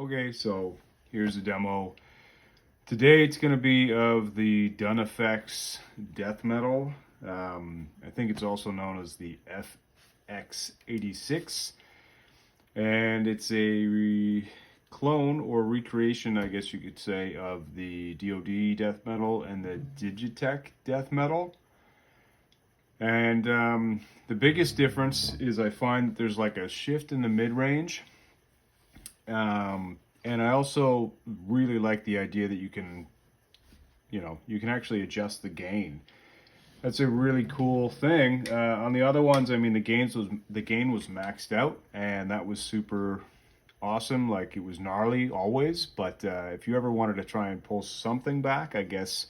Okay, so here's a demo. Today it's going to be of the Dunn FX Death Metal. I think it's also known as the FX86. And it's a clone or recreation, I guess you could say, of the DOD Death Metal and the Digitech Death Metal. And the biggest difference is I find that there's like a shift in the mid-range. And I also really like the idea that you can actually adjust the gain. That's a really cool thing. On the other ones, I mean, the gain was maxed out, and that was super awesome. Like, it was gnarly always, but if you ever wanted to try and pull something back, I guess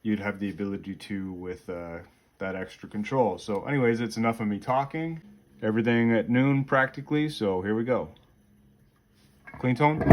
you'd have the ability to with that extra control. So anyways, it's enough of me talking. Everything at noon practically, so here we go. Clean tone.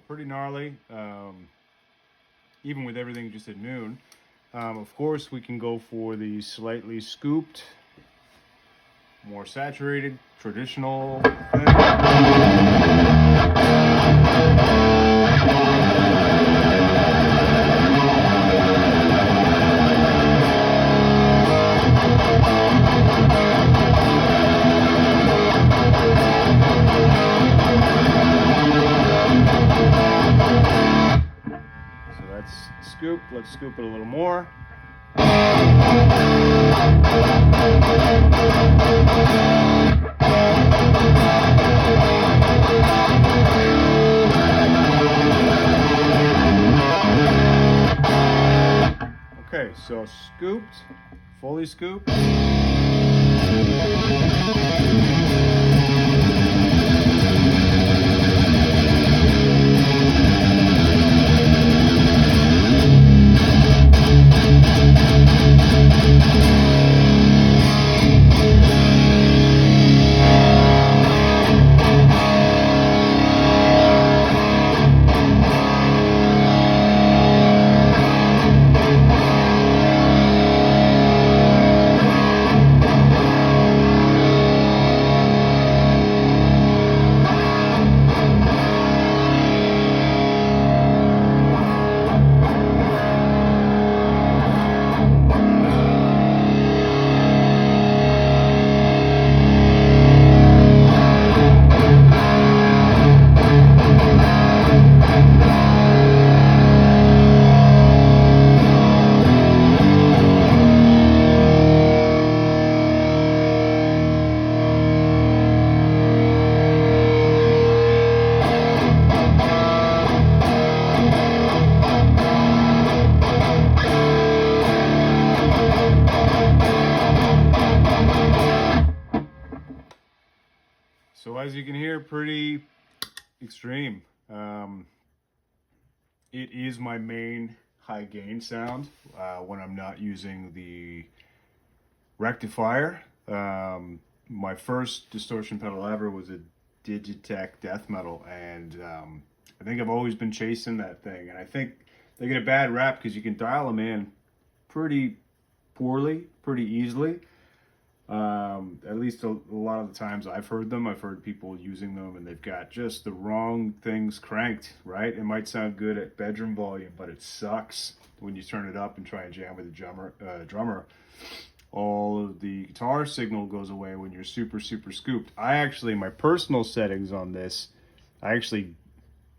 Pretty gnarly, even with everything just at noon. Of course, we can go for the slightly scooped, more saturated, traditional thing. Scoop. Let's scoop it a little more. Okay, so scooped, fully scooped. So as you can hear, pretty extreme. It is my main high gain sound when I'm not using the rectifier. My first distortion pedal ever was a Digitech Death Metal, and I think I've always been chasing that thing. And I think they get a bad rap because you can dial them in pretty poorly, pretty easily. At least a lot of the times I've heard people using them and they've got just the wrong things cranked, right? It might sound good at bedroom volume, but it sucks when you turn it up and try and jam with a drummer. All of the guitar signal goes away when you're super scooped. My personal settings on this, I actually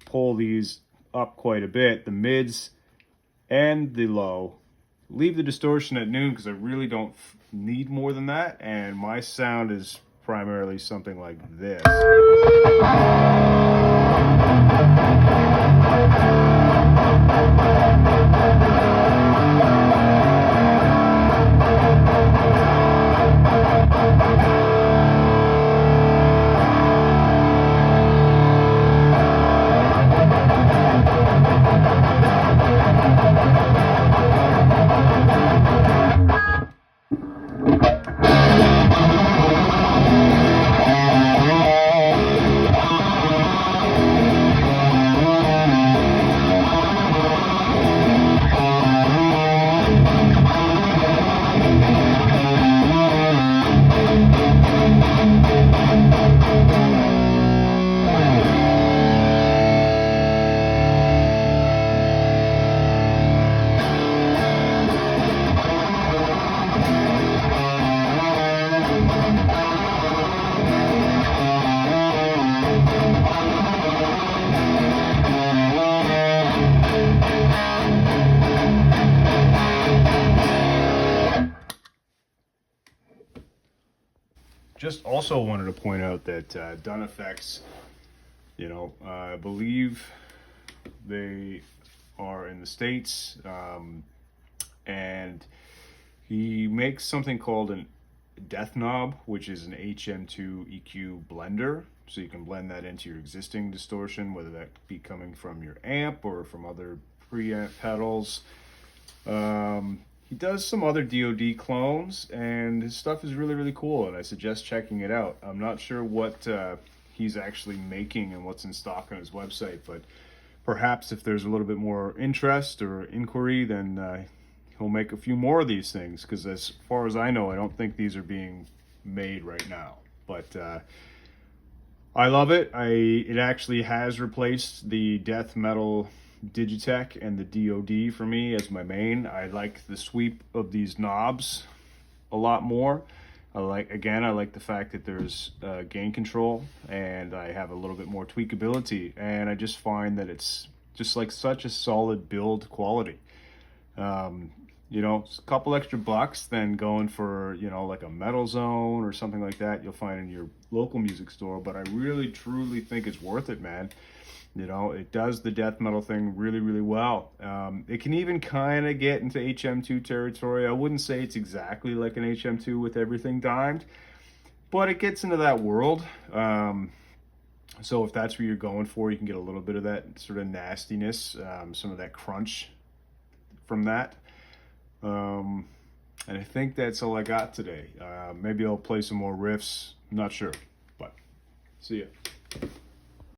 pull these up quite a bit, the mids and the low. Leave the distortion at noon because I really don't need more than that, and my sound is primarily something like this. just also wanted to point out that Dunn Effects, you know, I believe they are in the States, and he makes something called an Death Knob, which is an HM2 EQ blender. So you can blend that into your existing distortion, whether that be coming from your amp or from other preamp pedals. He does some other DOD clones, and his stuff is really, really cool, and I suggest checking it out. I'm not sure what he's actually making and what's in stock on his website, but perhaps if there's a little bit more interest or inquiry, then he'll make a few more of these things, because as far as I know, I don't think these are being made right now. But I love it. It actually has replaced the Death Metal Digitech and the DOD for me as my main. I like the sweep of these knobs a lot more. I like the fact that there's gain control, and I have a little bit more tweakability, and I just find that it's just like such a solid build quality. You know, a couple extra bucks than going for, you know, like a Metal Zone or something like that you'll find in your local music store, but I really truly think it's worth it, man. You know, it does the death metal thing really, really well. It can even kind of get into HM2 territory. I wouldn't say it's exactly like an HM2 with everything dimed, but it gets into that world. So if that's what you're going for, you can get a little bit of that sort of nastiness, some of that crunch from that. And I think that's all I got today. Maybe I'll play some more riffs. I'm not sure, but see ya.